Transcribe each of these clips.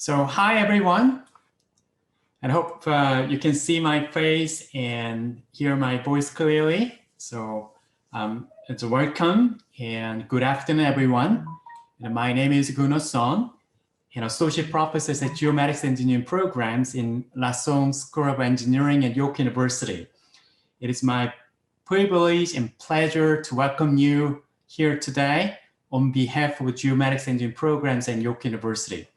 So hi everyone, and hope you can see my face and hear my voice clearly. So it's a welcome and good afternoon everyone. And my name is Guno Son, and Associate Professor at Geomatics Engineering Programs in Lasong School of Engineering at York University. It is my privilege and pleasure to welcome you here today on behalf of Geomatics Engineering Programs at York University.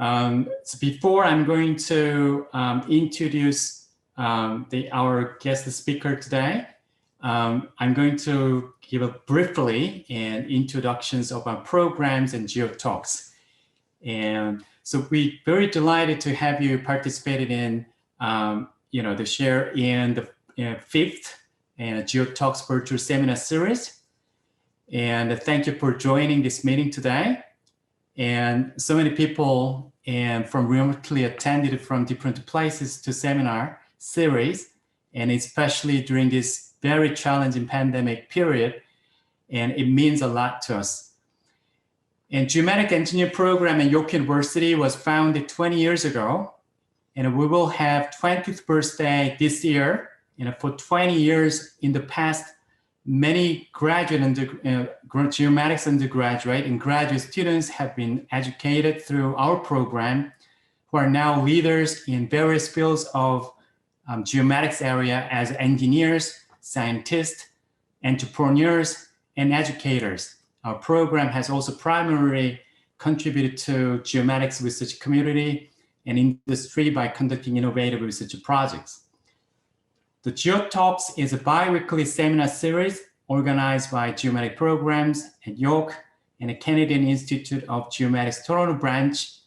So before I'm going to introduce our guest speaker today, I'm going to give a briefly an introductions of our programs and GeoTalks. And so we're very delighted to have you participated in, the share in the fifth GeoTalks virtual seminar series. And thank you for joining this meeting today. And so many people from remotely attended from different places to seminar series, and especially during this very challenging pandemic period, and it means a lot to us. And Geomatics Engineering Program at York University was founded 20 years ago, and we will have 20th birthday this year. And for 20 years in the past, many graduate and geomatics undergraduate and graduate students have been educated through our program, who are now leaders in various fields of geomatics area as engineers, scientists, entrepreneurs, and educators. Our program has also primarily contributed to geomatics research community and industry by conducting innovative research projects. The GeoTalks is a bi-weekly seminar series organized by Geomatics Programs at York and the Canadian Institute of Geomatics Toronto branch.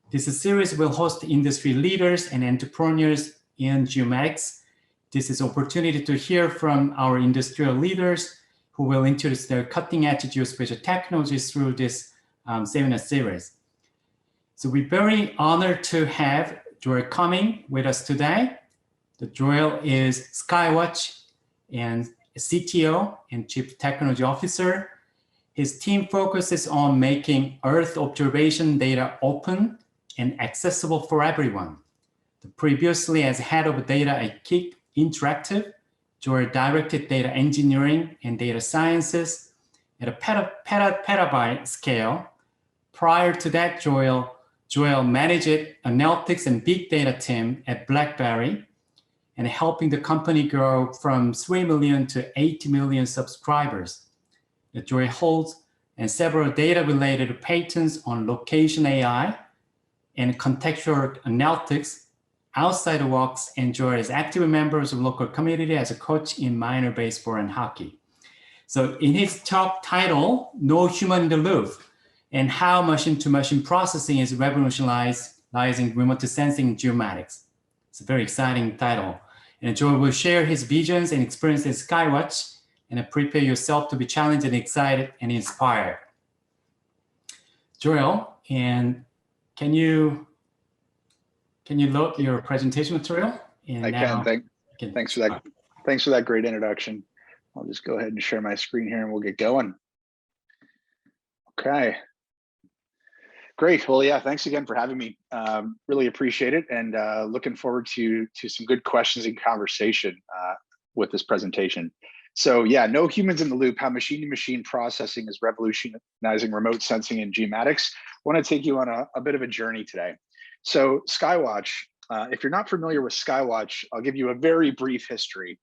This series will host industry leaders and entrepreneurs in geomatics. This is an opportunity to hear from our industrial leaders who will introduce their cutting-edge geospatial technologies through this seminar series. So we're very honored to have Joel Cumming with us today. Joel is Skywatch and CTO and Chief Technology Officer. His team focuses on making Earth observation data open and accessible for everyone. Previously, as head of data at Kick Interactive, Joel directed data engineering and data sciences at a petabyte scale. Prior to that, Joel managed analytics and big data team at BlackBerry, and helping the company grow from 3 million to 80 million subscribers. Joel holds several data-related patents on location AI and contextual analytics. Outside works, and Joel is active members of local community as a coach in minor baseball and hockey. So in his talk title, No Human in the Loop, and how machine-to-machine processing is revolutionizing remote sensing geomatics. It's a very exciting title. And Joel will share his visions and experiences at Skywatch, and prepare yourself to be challenged and excited and inspired. Joel, and can you load your presentation material? And I can. Thanks for that. Thanks for that great introduction. I'll just go ahead and share my screen here, and we'll get going. Okay. Great. Well, yeah, thanks again for having me. Really appreciate it, and looking forward to some good questions and conversation with this presentation. So yeah, no humans in the loop, how machine-to-machine processing is revolutionizing remote sensing and geomatics. I want to take you on a bit of a journey today. So Skywatch, if you're not familiar with Skywatch, I'll give you a very brief history.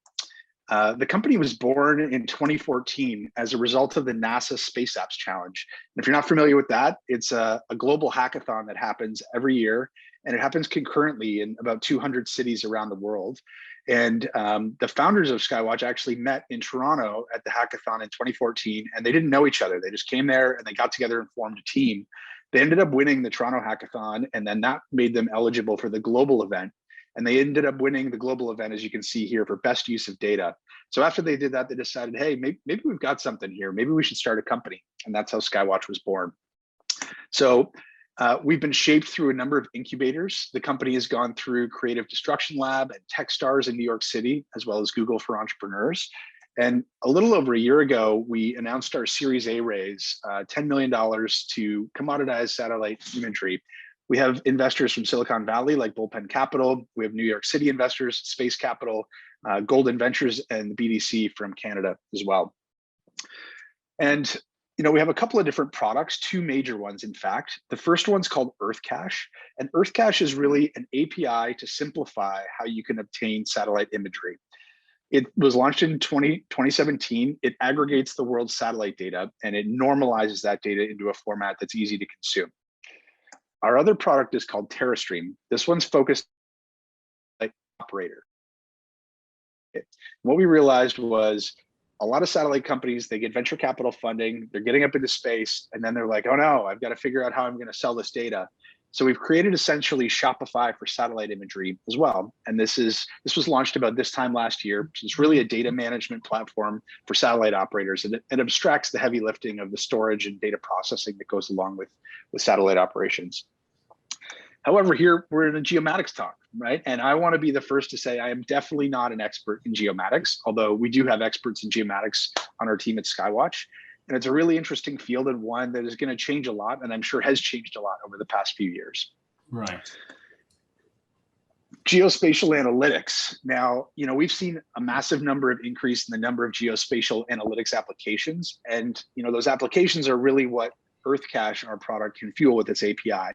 The company was born in 2014 as a result of the NASA Space Apps Challenge. And if you're not familiar with that, it's a global hackathon that happens every year, and it happens concurrently in about 200 cities around the world. And the founders of Skywatch actually met in Toronto at the hackathon in 2014, and they didn't know each other. They just came there and they got together and formed a team. They ended up winning the Toronto hackathon, and then that made them eligible for the global event. And they ended up winning the global event, as you can see here, for best use of data. So after they did that, they decided, hey, maybe we've got something here. Maybe we should start a company. And that's how Skywatch was born. So we've been shaped through a number of incubators. The company has gone through Creative Destruction Lab and Techstars in New York City, as well as Google for Entrepreneurs. And a little over a year ago, we announced our Series A raise, $10 million to commoditize satellite imagery. We have investors from Silicon Valley like Bullpen Capital. We have New York City investors, Space Capital, Golden Ventures, and the BDC from Canada as well. And we have a couple of different products, two major ones, in fact. The first one's called Earth Cache, and Earth Cache is really an API to simplify how you can obtain satellite imagery. It was launched in 2017. It aggregates the world's satellite data, and it normalizes that data into a format that's easy to consume. Our other product is called TerraStream. This one's focused on operator. What we realized was a lot of satellite companies, they get venture capital funding, they're getting up into space, and then they're like, oh no, I've got to figure out how I'm going to sell this data. So we've created essentially Shopify for satellite imagery as well. And this was launched about this time last year. It's really a data management platform for satellite operators, and it abstracts the heavy lifting of the storage and data processing that goes along with satellite operations. However, here we're in a geomatics talk, right? And I want to be the first to say I am definitely not an expert in geomatics, although we do have experts in geomatics on our team at Skywatch. And it's a really interesting field, and one that is going to change a lot, and I'm sure has changed a lot over the past few years. Right. Geospatial analytics. Now, we've seen a massive number of increase in the number of geospatial analytics applications. And, those applications are really what Earth Cache, our product, can fuel with its API.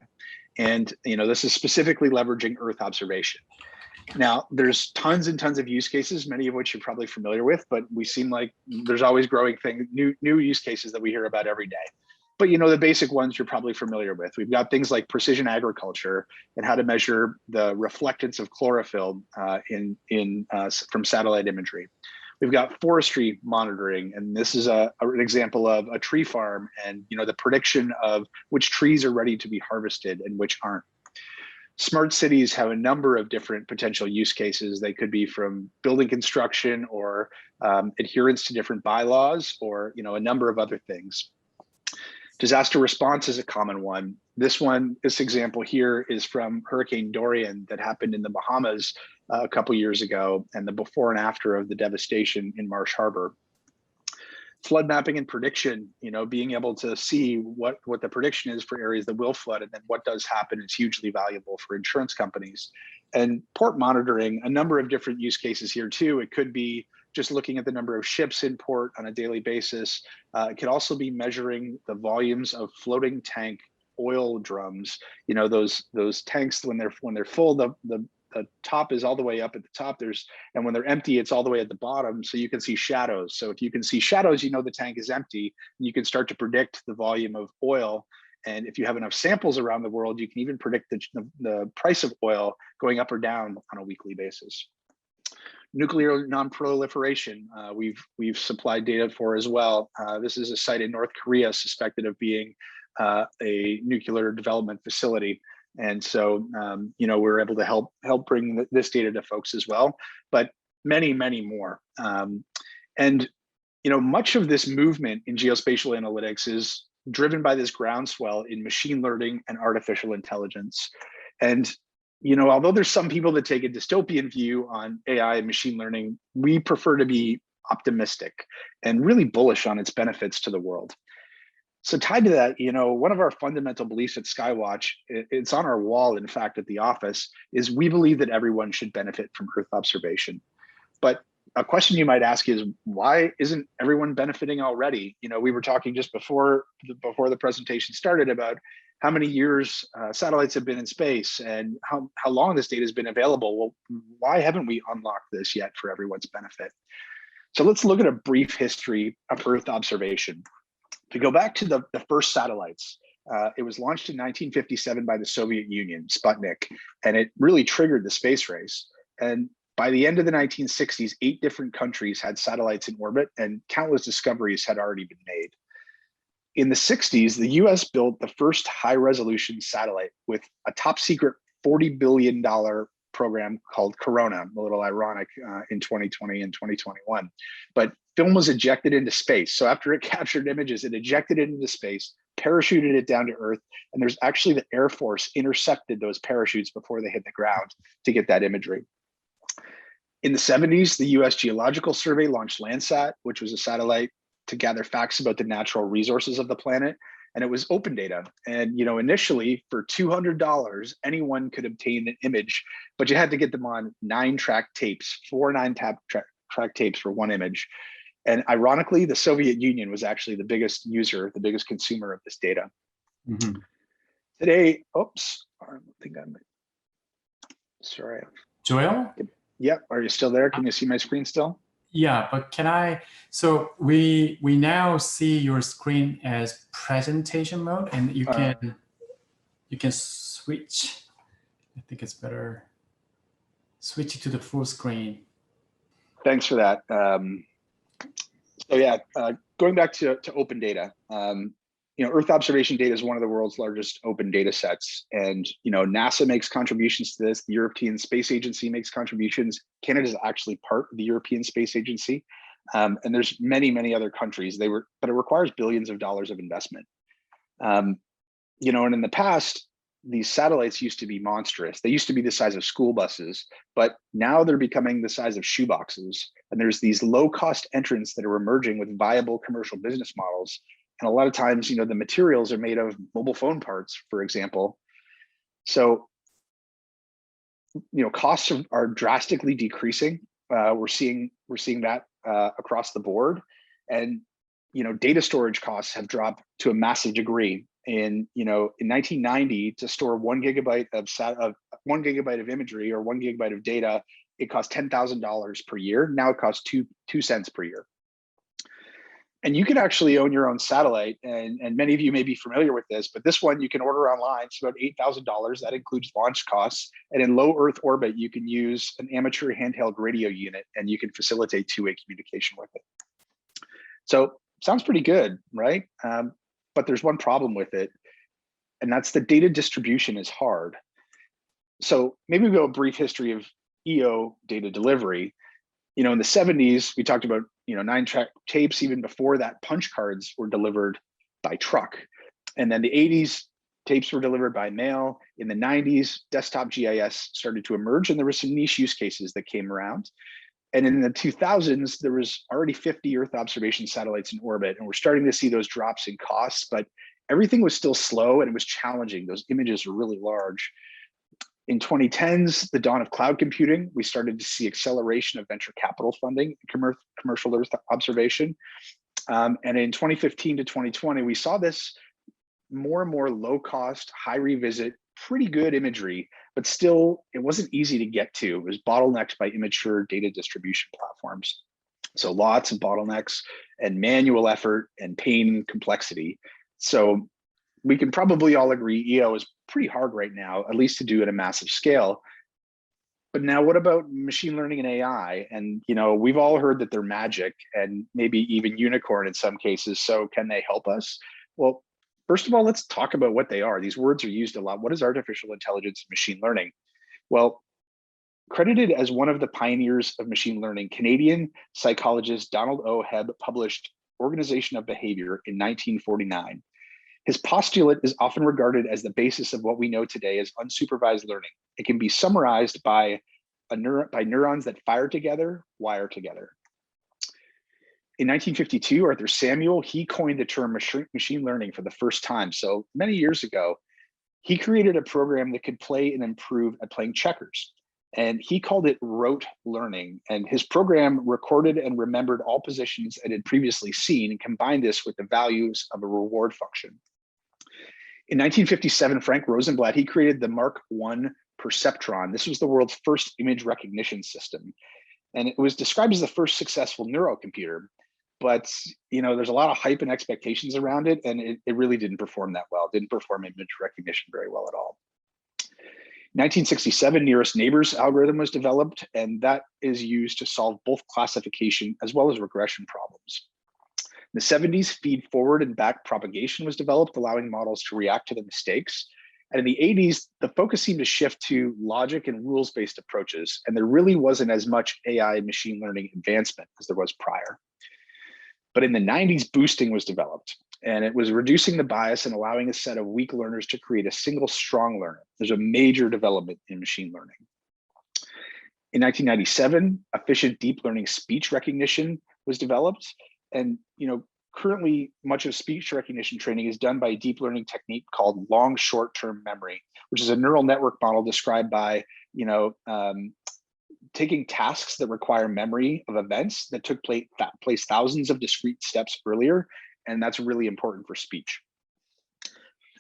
And, this is specifically leveraging Earth observation. Now, there's tons and tons of use cases, many of which you're probably familiar with, but we seem like there's always growing new use cases that we hear about every day. But the basic ones you're probably familiar with. We've got things like precision agriculture and how to measure the reflectance of chlorophyll from satellite imagery. We've got forestry monitoring, and this is an example of a tree farm and the prediction of which trees are ready to be harvested and which aren't. Smart cities have a number of different potential use cases. They could be from building construction or adherence to different bylaws, or a number of other things. Disaster response is a common one. This example here is from Hurricane Dorian that happened in the Bahamas a couple years ago, and the before and after of the devastation in Marsh Harbor. Flood mapping and prediction, being able to see what the prediction is for areas that will flood and then what does happen is hugely valuable for insurance companies. And port monitoring, a number of different use cases here too. It could be just looking at the number of ships in port on a daily basis. It could also be measuring the volumes of floating tank oil drums. Those tanks when they're full, the top is all the way up at the top. And when they're empty, it's all the way at the bottom. So you can see shadows. So if you can see shadows, the tank is empty. You can start to predict the volume of oil. And if you have enough samples around the world, you can even predict the price of oil going up or down on a weekly basis. Nuclear non-proliferation, we've supplied data for as well. This is a site in North Korea suspected of being a nuclear development facility. And so, we're able to help bring this data to folks as well, but many, many more. Much of this movement in geospatial analytics is driven by this groundswell in machine learning and artificial intelligence. And, although there's some people that take a dystopian view on AI and machine learning, we prefer to be optimistic and really bullish on its benefits to the world. So tied to that, one of our fundamental beliefs at Skywatch, it's on our wall, in fact, at the office, is we believe that everyone should benefit from Earth observation. But a question you might ask is, why isn't everyone benefiting already? We were talking just before the presentation started about how many years satellites have been in space and how long this data has been available. Well, why haven't we unlocked this yet for everyone's benefit? So let's look at a brief history of Earth observation. To go back to the first satellites, it was launched in 1957 by the Soviet Union, Sputnik, and it really triggered the space race. And by the end of the 1960s, 8 different countries had satellites in orbit, and countless discoveries had already been made. In the 60s, the US built the first high-resolution satellite with a top-secret $40 billion program called Corona, a little ironic in 2020 and 2021. But film was ejected into space. So after it captured images, it ejected it into space, parachuted it down to Earth, and there's actually the Air Force intercepted those parachutes before they hit the ground to get that imagery. In the 70s, the US Geological Survey launched Landsat, which was a satellite to gather facts about the natural resources of the planet. And it was open data. And initially for $200, anyone could obtain an image, but you had to get them on 9-track tapes, 4 9-track tapes for one image. And ironically, the Soviet Union was actually the biggest user, the biggest consumer of this data. Mm-hmm. Today, oops, I think I'm, sorry. Joel? Yep, are you still there? Can you see my screen still? Yeah, but can I, so we now see your screen as presentation mode, and you can switch. I think it's better. Switch it to the full screen. Thanks for that. So yeah, going back to open data, Earth observation data is one of the world's largest open data sets. And, NASA makes contributions to this. The European Space Agency makes contributions. Canada is actually part of the European Space Agency. And there's many, many other countries. But it requires billions of dollars of investment. And in the past, these satellites used to be monstrous. They used to be the size of school buses, but now they're becoming the size of shoeboxes. And there's these low-cost entrants that are emerging with viable commercial business models. And a lot of times, the materials are made of mobile phone parts, for example. So, costs are drastically decreasing. We're seeing that across the board, and data storage costs have dropped to a massive degree. In 1990, to store 1 gigabyte of imagery or 1 gigabyte of data, it cost $10,000 per year. Now it costs two cents per year. And you can actually own your own satellite, and many of you may be familiar with this, but this one you can order online. It's about $8,000. That includes launch costs. And in low Earth orbit, you can use an amateur handheld radio unit, and you can facilitate two-way communication with it. So sounds pretty good, right? But there's one problem with it, and that's the data distribution is hard. So maybe we'll go a brief history of EO data delivery. In the 70s, we talked about 9-track tapes. Even before that, punch cards were delivered by truck. And then the 80s, tapes were delivered by mail. In the 90s, desktop GIS started to emerge, and there were some niche use cases that came around. And in the 2000s, there was already 50 Earth observation satellites in orbit, and we're starting to see those drops in costs, but everything was still slow and it was challenging. Those images were really large. In 2010s, the dawn of cloud computing, we started to see acceleration of venture capital funding in commercial Earth observation. And in 2015 to 2020, we saw this more and more low cost, high revisit, pretty good imagery, but still it wasn't easy to get to. It was bottlenecked by immature data distribution platforms. So lots of bottlenecks and manual effort and pain and complexity. So we can probably all agree EO is pretty hard right now, at least to do at a massive scale. But now what about machine learning and AI? And we've all heard that they're magic and maybe even unicorn in some cases. So can they help us? Well, first of all, let's talk about what they are. These words are used a lot. What is artificial intelligence and machine learning? Well, credited as one of the pioneers of machine learning, Canadian psychologist Donald O. Hebb published Organization of Behavior in 1949. His postulate is often regarded as the basis of what we know today as unsupervised learning. It can be summarized by neurons that fire together, wire together. In 1952, Arthur Samuel, he coined the term machine learning for the first time. So many years ago, he created a program that could play and improve at playing checkers. And he called it rote learning. And his program recorded and remembered all positions it had previously seen and combined this with the values of a reward function. In 1957, Frank Rosenblatt, he created the Mark I perceptron. This was the world's first image recognition system. And it was described as the first successful neurocomputer. But there's a lot of hype and expectations around it, and it really didn't perform that well. It didn't perform image recognition very well at all. 1967, nearest neighbors algorithm was developed, and that is used to solve both classification as well as regression problems. In the 70s, feed forward and back propagation was developed, allowing models to react to the mistakes. And in the 80s, the focus seemed to shift to logic and rules-based approaches, and there really wasn't as much AI and machine learning advancement as there was prior. But in the 90s, boosting was developed, and it was reducing the bias and allowing a set of weak learners to create a single strong learner. There's a major development in machine learning. In 1997, efficient deep learning speech recognition was developed. And currently, much of speech recognition training is done by a deep learning technique called long short-term memory, which is a neural network model described by taking tasks that require memory of events that took place thousands of discrete steps earlier, and that's really important for speech.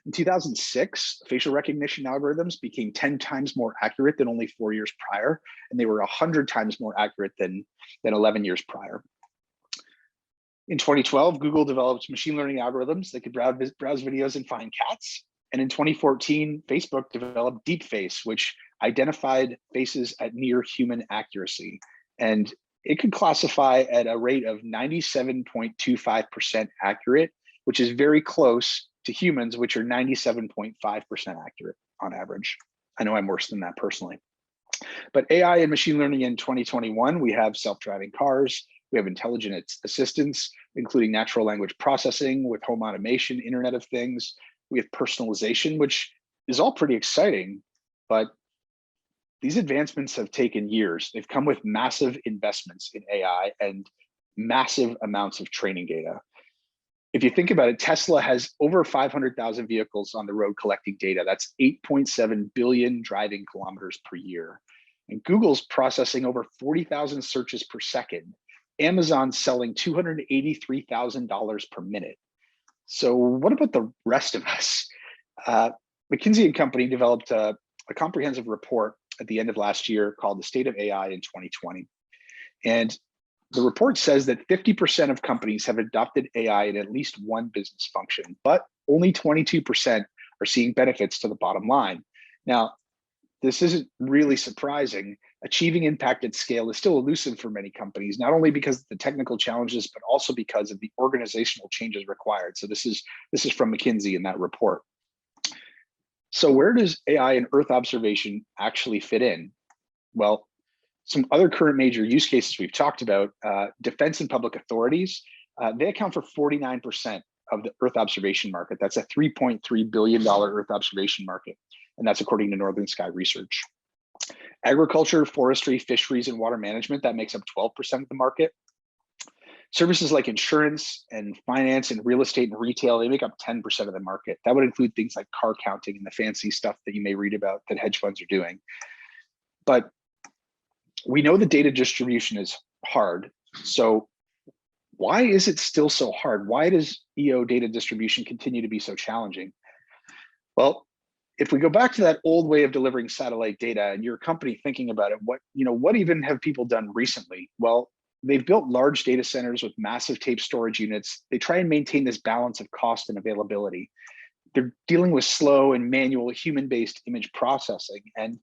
In 2006, facial recognition algorithms became 10 times more accurate than only 4 years prior, and they were 100 times more accurate than 11 years prior. In 2012, Google developed machine learning algorithms that could browse videos and find cats. And in 2014, Facebook developed DeepFace, which identified faces at near human accuracy. And it could classify at a rate of 97.25% accurate, which is very close to humans, which are 97.5% accurate on average. I know I'm worse than that personally. But AI and machine learning in 2021, we have self-driving cars, we have intelligent assistants, including natural language processing with home automation, Internet of Things. We have personalization, which is all pretty exciting, but these advancements have taken years. They've come with massive investments in AI and massive amounts of training data. If you think about it, Tesla has over 500,000 vehicles on the road collecting data. That's 8.7 billion driving kilometers per year. And Google's processing over 40,000 searches per second. Amazon's selling $283,000 per minute. So what about the rest of us? McKinsey & Company developed a comprehensive report at the end of last year called The State of AI in 2020. And the report says that 50% of companies have adopted AI in at least one business function, but only 22% are seeing benefits to the bottom line. Now, this isn't really surprising. Achieving impact at scale is still elusive for many companies, not only because of the technical challenges, but also because of the organizational changes required. So this is from McKinsey in that report. So where does AI and Earth observation actually fit in? Well, some other current major use cases we've talked about, defense and public authorities, they account for 49% of the Earth observation market. That's a $3.3 billion Earth observation market. And that's according to Northern Sky Research. Agriculture, forestry, fisheries, and water management, that makes up 12% of the market. Services like insurance and finance and real estate and retail, they make up 10% of the market. That would include things like car counting and the fancy stuff that you may read about that hedge funds are doing. But we know the data distribution is hard. So why is it still so hard? Why does EO data distribution continue to be so challenging? Well, if we go back to that old way of delivering satellite data and your company thinking about it, what even have people done recently? Well, they've built large data centers with massive tape storage units. They try and maintain this balance of cost and availability. They're dealing with slow and manual human-based image processing. And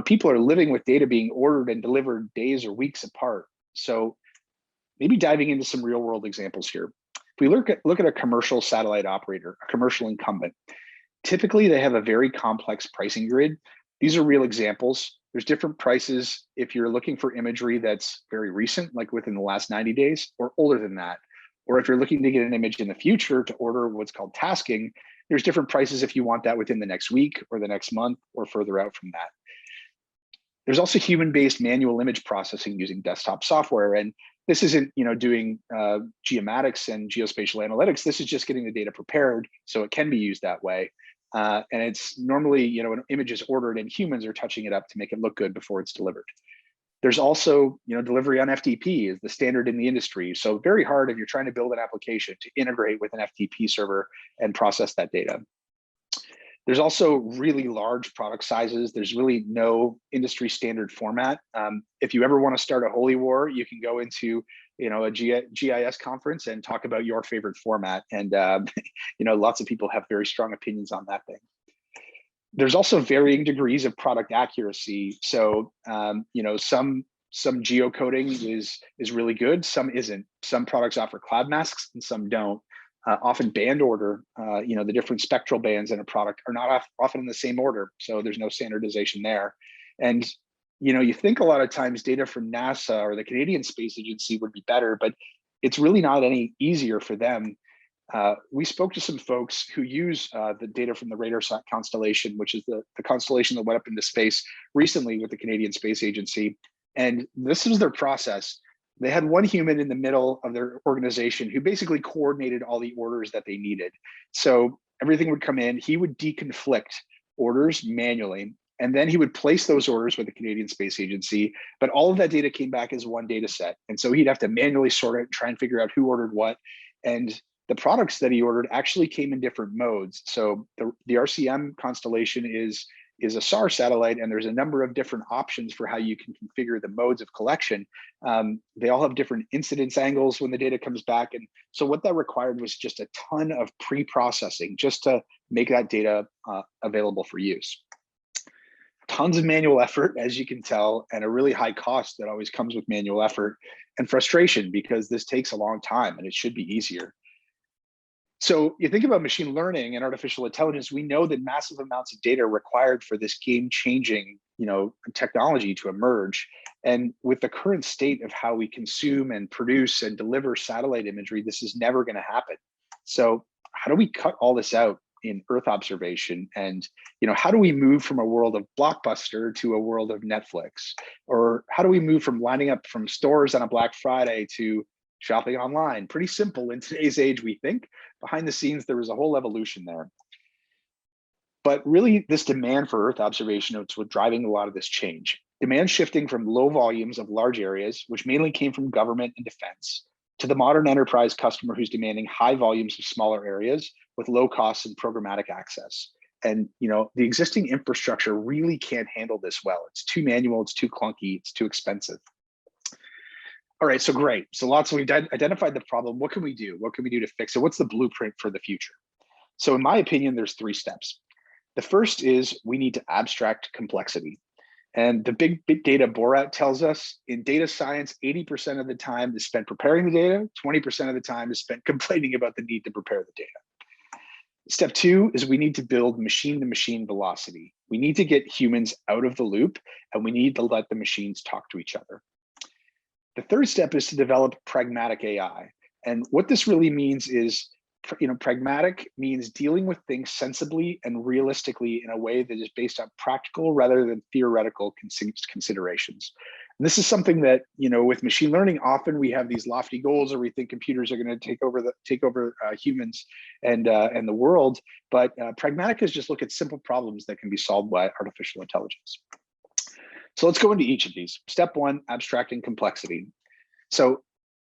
people are living with data being ordered and delivered days or weeks apart. So maybe diving into some real world examples here. If we look at a commercial satellite operator, a commercial incumbent, typically they have a very complex pricing grid. These are real examples. There's different prices if you're looking for imagery that's very recent, like within the last 90 days, or older than that. Or if you're looking to get an image in the future to order what's called tasking, there's different prices if you want that within the next week or the next month or further out from that. There's also human-based manual image processing using desktop software. And this isn't doing geomatics and geospatial analytics. This is just getting the data prepared so it can be used that way. And it's normally, an image is ordered and humans are touching it up to make it look good before it's delivered. There's also, delivery on FTP is the standard in the industry. So very hard if you're trying to build an application to integrate with an FTP server and process that data. There's also really large product sizes. There's really no industry standard format. If you ever want to start a holy war, you can go into a GIS conference and talk about your favorite format. And lots of people have very strong opinions on that thing. There's also varying degrees of product accuracy. So some geocoding is really good, some isn't. Some products offer cloud masks and some don't. Often band order, the different spectral bands in a product are not often in the same order. So there's no standardization there. And, you think a lot of times data from NASA or the Canadian Space Agency would be better, but it's really not any easier for them. We spoke to some folks who use the data from the RadarSat constellation, which is the constellation that went up into space recently with the Canadian Space Agency. And this was their process. They had one human in the middle of their organization who basically coordinated all the orders that they needed. So everything would come in, he would deconflict orders manually, and then he would place those orders with the Canadian Space Agency, but all of that data came back as one data set. And so he'd have to manually sort it and try and figure out who ordered what. And the products that he ordered actually came in different modes. So the RCM constellation is a SAR satellite, and there's a number of different options for how you can configure the modes of collection. They all have different incidence angles when the data comes back. And so what that required was just a ton of pre-processing just to make that data available for use. Tons of manual effort, as you can tell, and a really high cost that always comes with manual effort, and frustration because this takes a long time and it should be easier. So you think about machine learning and artificial intelligence, we know that massive amounts of data are required for this game-changing, technology to emerge. And with the current state of how we consume and produce and deliver satellite imagery, this is never going to happen. So how do we cut all this out in Earth observation? And how do we move from a world of Blockbuster to a world of Netflix? Or how do we move from lining up from stores on a Black Friday to shopping online? Pretty simple in today's age, we think. Behind the scenes, there was a whole evolution there. But really, this demand for Earth observation is what's driving a lot of this change. Demand shifting from low volumes of large areas, which mainly came from government and defense, to the modern enterprise customer who's demanding high volumes of smaller areas with low costs and programmatic access. And the existing infrastructure really can't handle this well. It's too manual, it's too clunky, it's too expensive. All right, so great. So we've identified the problem. What can we do? What can we do to fix it? What's the blueprint for the future? So in my opinion, there's 3 steps. The first is we need to abstract complexity. And the big data Borat tells us in data science, 80% of the time is spent preparing the data, 20% of the time is spent complaining about the need to prepare the data. Step 2 is we need to build machine-to-machine velocity. We need to get humans out of the loop, and we need to let the machines talk to each other. The third step is to develop pragmatic AI. And what this really means is, pragmatic means dealing with things sensibly and realistically in a way that is based on practical rather than theoretical considerations. And this is something that, with machine learning, often we have these lofty goals, or we think computers are going to take over humans and the world. But pragmatic is just look at simple problems that can be solved by artificial intelligence. So let's go into each of these. Step 1, abstracting complexity. So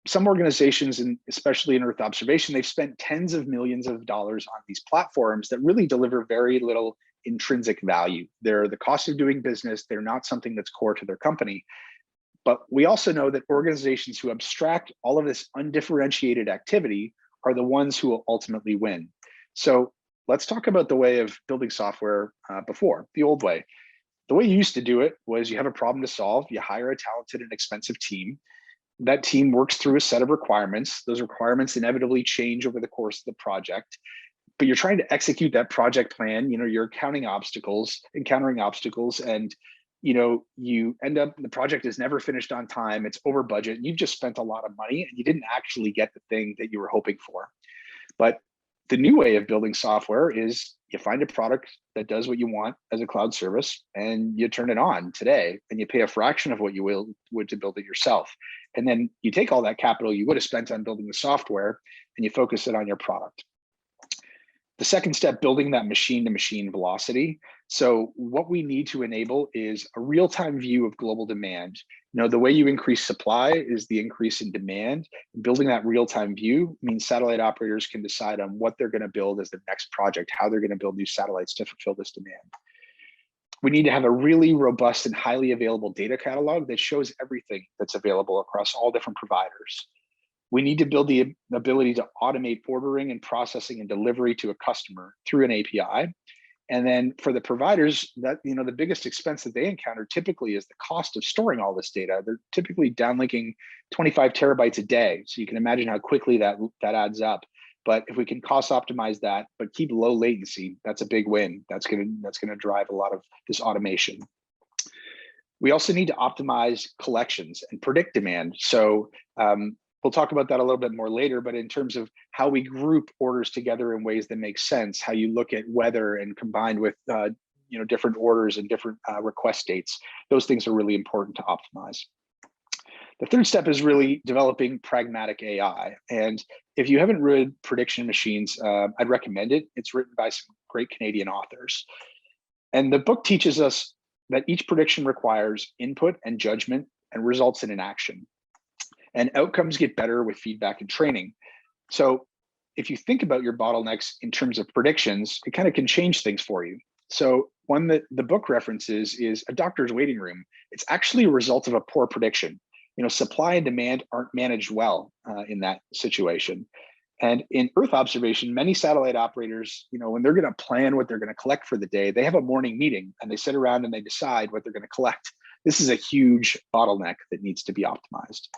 some organizations, and especially in Earth observation, they've spent tens of millions of dollars on these platforms that really deliver very little intrinsic value. They're the cost of doing business. They're not something that's core to their company. But we also know that organizations who abstract all of this undifferentiated activity are the ones who will ultimately win. So let's talk about the way of building software before, the old way. The way you used to do it was you have a problem to solve, you hire a talented and expensive team. That team works through a set of requirements. Those requirements inevitably change over the course of the project, but you're trying to execute that project plan. You're encountering obstacles, and you end up, the project is never finished on time, it's over budget, and you've just spent a lot of money and you didn't actually get the thing that you were hoping for. But the new way of building software is you find a product that does what you want as a cloud service, and you turn it on today, and you pay a fraction of what you would to build it yourself. And then you take all that capital you would have spent on building the software and you focus it on your product. The second step, building that machine-to-machine velocity. So what we need to enable is a real-time view of global demand. The way you increase supply is the increase in demand. Building that real-time view means satellite operators can decide on what they're going to build as the next project, how they're going to build new satellites to fulfill this demand. We need to have a really robust and highly available data catalog that shows everything that's available across all different providers. We need to build the ability to automate ordering and processing and delivery to a customer through an API. And then for the providers, that the biggest expense that they encounter typically is the cost of storing all this data. They're typically downlinking 25 terabytes a day. So you can imagine how quickly that adds up. But if we can cost optimize that, but keep low latency, that's a big win. That's gonna drive a lot of this automation. We also need to optimize collections and predict demand. So we'll talk about that a little bit more later, but in terms of how we group orders together in ways that make sense, how you look at weather and combined with different orders and different request dates, those things are really important to optimize. The third step is really developing pragmatic AI. And if you haven't read Prediction Machines, I'd recommend it. It's written by some great Canadian authors. And the book teaches us that each prediction requires input and judgment and results in an action. And outcomes get better with feedback and training. So if you think about your bottlenecks in terms of predictions, it kind of can change things for you. So one that the book references is a doctor's waiting room. It's actually a result of a poor prediction. Supply and demand aren't managed well in that situation. And in Earth observation, many satellite operators, when they're going to plan what they're going to collect for the day, they have a morning meeting and they sit around and they decide what they're going to collect. This is a huge bottleneck that needs to be optimized.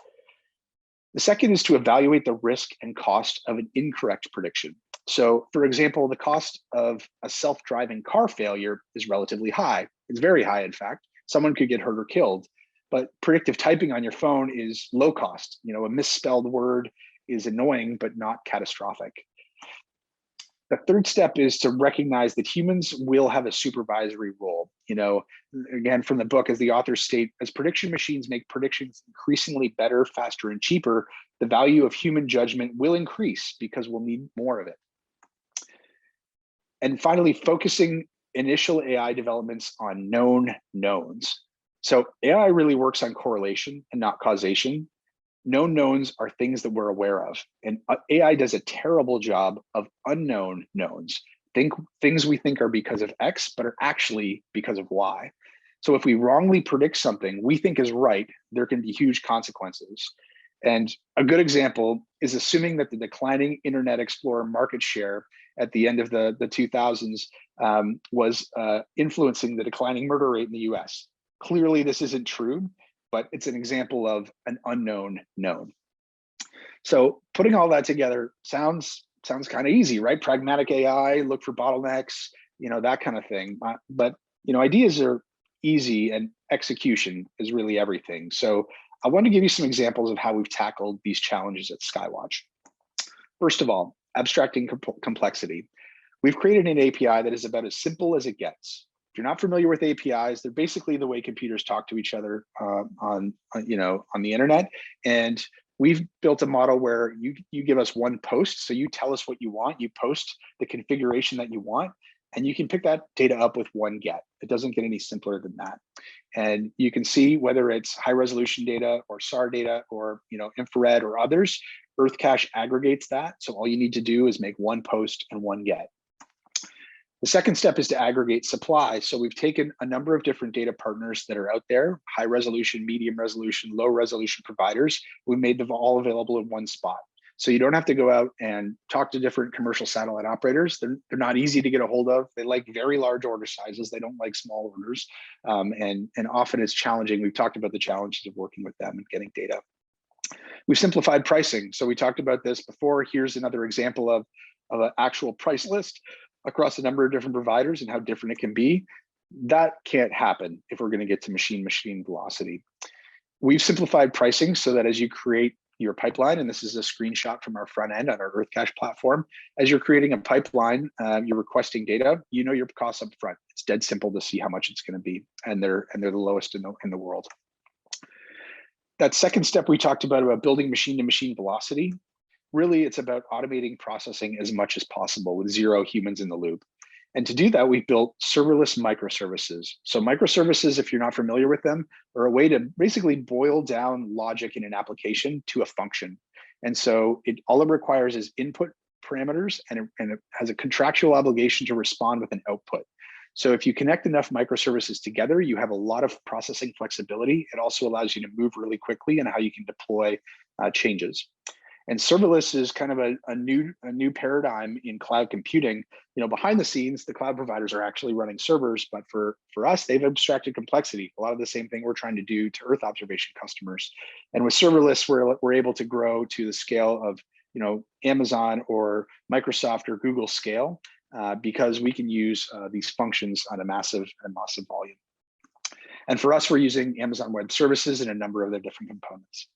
The second is to evaluate the risk and cost of an incorrect prediction. So, for example, the cost of a self-driving car failure is relatively high. It's very high, in fact. Someone could get hurt or killed. But predictive typing on your phone is low cost. A misspelled word is annoying, but not catastrophic. The third step is to recognize that humans will have a supervisory role. Again, from the book, as the authors state, as prediction machines make predictions increasingly better, faster, and cheaper, the value of human judgment will increase because we'll need more of it. And finally, focusing initial AI developments on known knowns. So AI really works on correlation and not causation. Known knowns are things that we're aware of, and AI does a terrible job of unknown knowns. Things we think are because of X, but are actually because of Y. So if we wrongly predict something we think is right, there can be huge consequences. And a good example is assuming that the declining Internet Explorer market share at the end of the 2000s was influencing the declining murder rate in the US. Clearly, this isn't true, but it's an example of an unknown known. So putting all that together sounds kind of easy, right? Pragmatic AI, look for bottlenecks, that kind of thing. But ideas are easy and execution is really everything. So I want to give you some examples of how we've tackled these challenges at Skywatch. First of all, abstracting complexity. We've created an API that is about as simple as it gets. If you're not familiar with APIs, they're basically the way computers talk to each other on the internet. And we've built a model where you give us one post. So you tell us what you want, you post the configuration that you want, and you can pick that data up with one get. It doesn't get any simpler than that. And you can see whether it's high resolution data or SAR data or infrared or others, Earth Cache aggregates that. So all you need to do is make one post and one get. The second step is to aggregate supply. So we've taken a number of different data partners that are out there, high resolution, medium resolution, low resolution providers. We made them all available in one spot. So you don't have to go out and talk to different commercial satellite operators. They're not easy to get a hold of. They like very large order sizes. They don't like small orders. And often it's challenging. We've talked about the challenges of working with them and getting data. We've simplified pricing. So we talked about this before. Here's another example of an actual price list across a number of different providers and how different it can be. That can't happen if we're going to get to machine-machine velocity. We've simplified pricing so that as you create your pipeline, and this is a screenshot from our front end on our Earth Cache platform, as you're creating a pipeline, you're requesting data, your costs up front. It's dead simple to see how much it's going to be, and they're the lowest in the world. That second step we talked about building machine-to-machine velocity. Really, it's about automating processing as much as possible with zero humans in the loop. And to do that, we've built serverless microservices. So microservices, if you're not familiar with them, are a way to basically boil down logic in an application to a function. And so all it requires is input parameters, and it has a contractual obligation to respond with an output. So if you connect enough microservices together, you have a lot of processing flexibility. It also allows you to move really quickly and how you can deploy changes. And serverless is kind of a new paradigm in cloud computing. Behind the scenes, the cloud providers are actually running servers, but for us, they've abstracted complexity. A lot of the same thing we're trying to do to Earth observation customers. And with serverless, we're able to grow to the scale of Amazon or Microsoft or Google scale because we can use these functions on a massive volume. And for us, we're using Amazon Web Services and a number of their different components.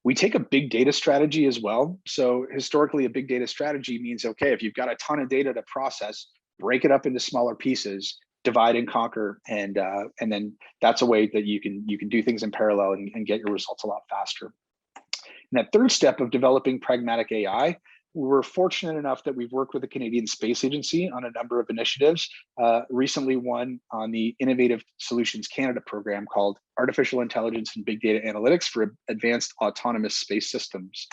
We take a big data strategy as well. So historically, a big data strategy means, okay, if you've got a ton of data to process, break it up into smaller pieces, divide and conquer, and then that's a way that you can do things in parallel and get your results a lot faster. And that third step of developing pragmatic AI, we're fortunate enough that we've worked with the Canadian Space Agency on a number of initiatives. Recently one on the Innovative Solutions Canada program called Artificial Intelligence and Big Data Analytics for Advanced Autonomous Space Systems.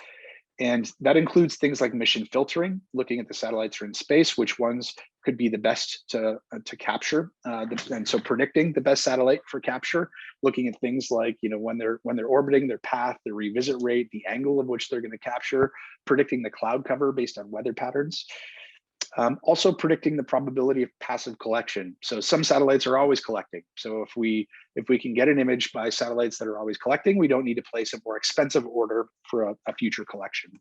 And that includes things like mission filtering, looking at the satellites that are in space, which ones could be the best to capture, and so predicting the best satellite for capture, looking at things like, you know, when they're orbiting, their path, their revisit rate, the angle of which they're going to capture, predicting the cloud cover based on weather patterns. Also predicting the probability of passive collection. So some satellites are always collecting. So if we can get an image by satellites that are always collecting, we don't need to place a more expensive order for a future collection.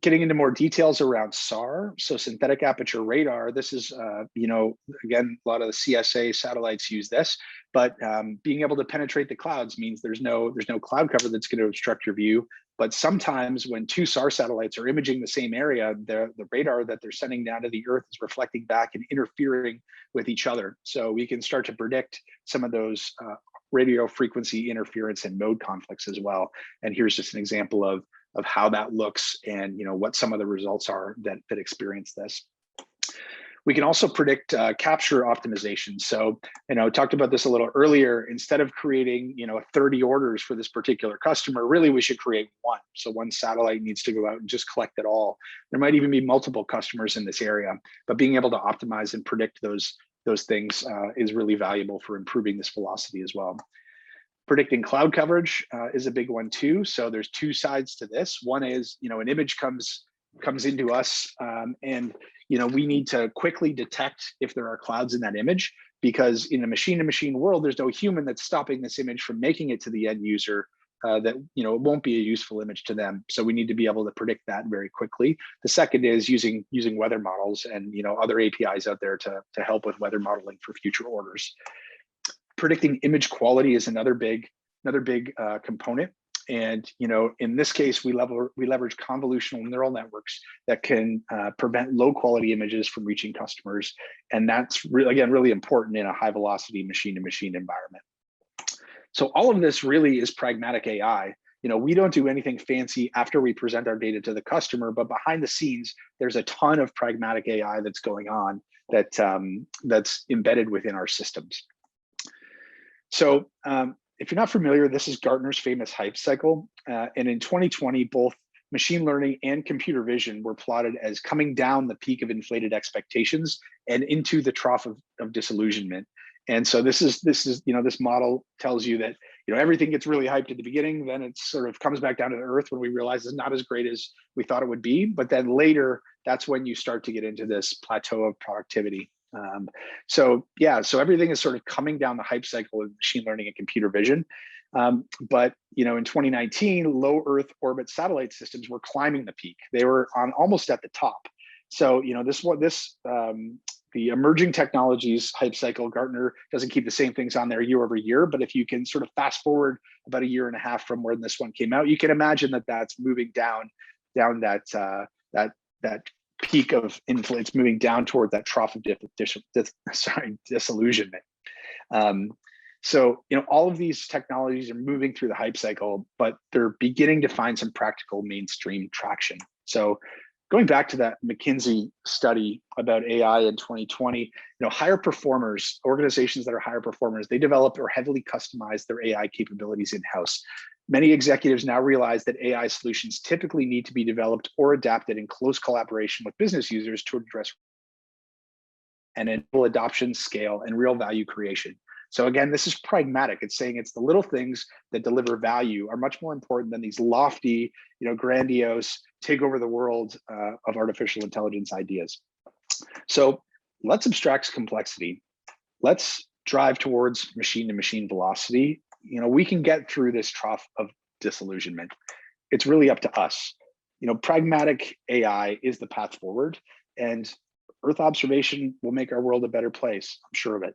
Getting into more details around SAR, so synthetic aperture radar. This is, you know, again, a lot of the CSA satellites use this, but being able to penetrate the clouds means there's no cloud cover that's going to obstruct your view. But sometimes when two SAR satellites are imaging the same area, the radar that they're sending down to the Earth is reflecting back and interfering with each other. So we can start to predict some of those radio frequency interference and mode conflicts as well. And here's just an example of how that looks and, you know, what some of the results are that experience this. We can also predict capture optimization. So, you know, I talked about this a little earlier. Instead of creating, you know, 30 orders for this particular customer, really we should create one. So one satellite needs to go out and just collect it all. There might even be multiple customers in this area, but being able to optimize and predict those things is really valuable for improving this velocity as well. Predicting cloud coverage is a big one too. So there's two sides to this. One is, you know, an image comes into us, and you know, we need to quickly detect if there are clouds in that image, because in a machine-to-machine world, there's no human that's stopping this image from making it to the end user. That, you know, it won't be a useful image to them. So we need to be able to predict that very quickly. The second is using weather models and, you know, other APIs out there to help with weather modeling for future orders. Predicting image quality is another big component. And, you know, in this case, we leverage convolutional neural networks that can prevent low quality images from reaching customers. And that's really important in a high velocity machine-to-machine environment. So all of this really is pragmatic AI. You know, we don't do anything fancy after we present our data to the customer, but behind the scenes, there's a ton of pragmatic AI that's going on that's embedded within our systems. So if you're not familiar, this is Gartner's famous hype cycle. And in 2020, both machine learning and computer vision were plotted as coming down the peak of inflated expectations and into the trough of disillusionment. And so this is, you know, this model tells you that, you know, everything gets really hyped at the beginning, then it sort of comes back down to the earth when we realize it's not as great as we thought it would be. But then later, that's when you start to get into this plateau of productivity. So everything is sort of coming down the hype cycle of machine learning and computer vision. But, you know, in 2019, low Earth orbit satellite systems were climbing the peak. They were almost at the top. So, you know, the emerging technologies hype cycle, Gartner doesn't keep the same things on there year over year, but if you can sort of fast forward about a year and a half from when this one came out, you can imagine that that's moving down that peak of inflation. It's moving down toward that trough of disillusionment. So, you know, all of these technologies are moving through the hype cycle, but they're beginning to find some practical mainstream traction. So going back to that McKinsey study about AI in 2020, you know, higher performers, organizations that are higher performers, they develop or heavily customize their AI capabilities in-house. Many executives now realize that AI solutions typically need to be developed or adapted in close collaboration with business users to address and enable adoption, scale, and real value creation. So again, this is pragmatic. It's saying it's the little things that deliver value are much more important than these lofty, you know, grandiose, take over the world of artificial intelligence ideas. So let's abstract complexity. Let's drive towards machine-to-machine velocity. You know, we can get through this trough of disillusionment. It's really up to us. You know, pragmatic AI is the path forward, and Earth observation will make our world a better place. I'm sure of it.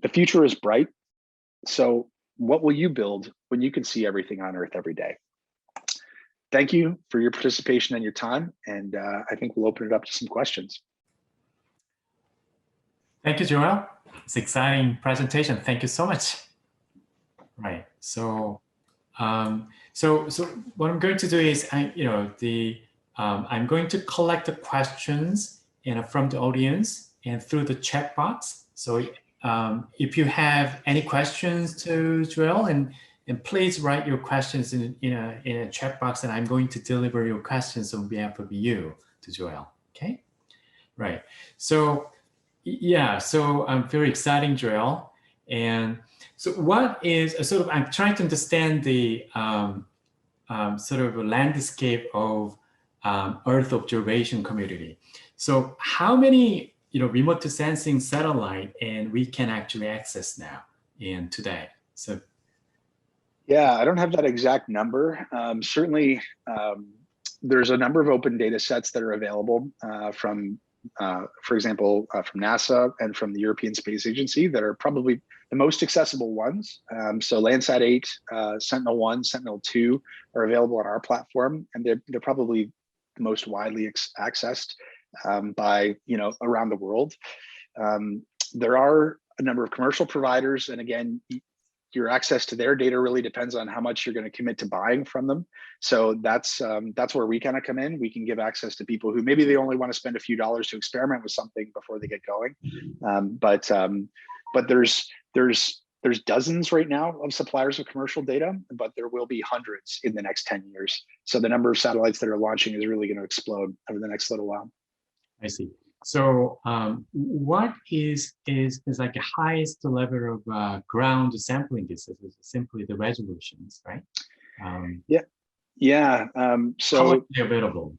The future is bright. So what will you build when you can see everything on Earth every day? Thank you for your participation and your time. And I think we'll open it up to some questions. Thank you, Joel. It's an exciting presentation. Thank you so much. Right. So, so what I'm going to do is, I'm going to collect the questions from the audience and through the chat box. So, if you have any questions to Joel, and please write your questions in a chat box, and I'm going to deliver your questions on behalf of you to Joel. Okay. Right. So, yeah. So I'm very exciting, Joel. And so what is sort of, I'm trying to understand the sort of landscape of Earth observation community. So how many remote sensing satellite and we can actually access now and today? So Yeah, I don't have that exact number. Certainly, there's a number of open data sets that are available from, for example, from NASA and from the European Space Agency that are probably the most accessible ones. So Landsat 8, Sentinel-1, Sentinel-2 are available on our platform, and they're probably the most widely accessed by around the world. There are a number of commercial providers, and again, your access to their data really depends on how much you're going to commit to buying from them. So that's where we kind of come in. We can give access to people who maybe they only want to spend a few dollars to experiment with something before they get going. But there's dozens right now of suppliers of commercial data, but there will be hundreds in the next 10 years. So the number of satellites that are launching is really going to explode over the next little while. I see. So what is like the highest level of ground sampling distance? Is simply the resolutions, right? So how much is available?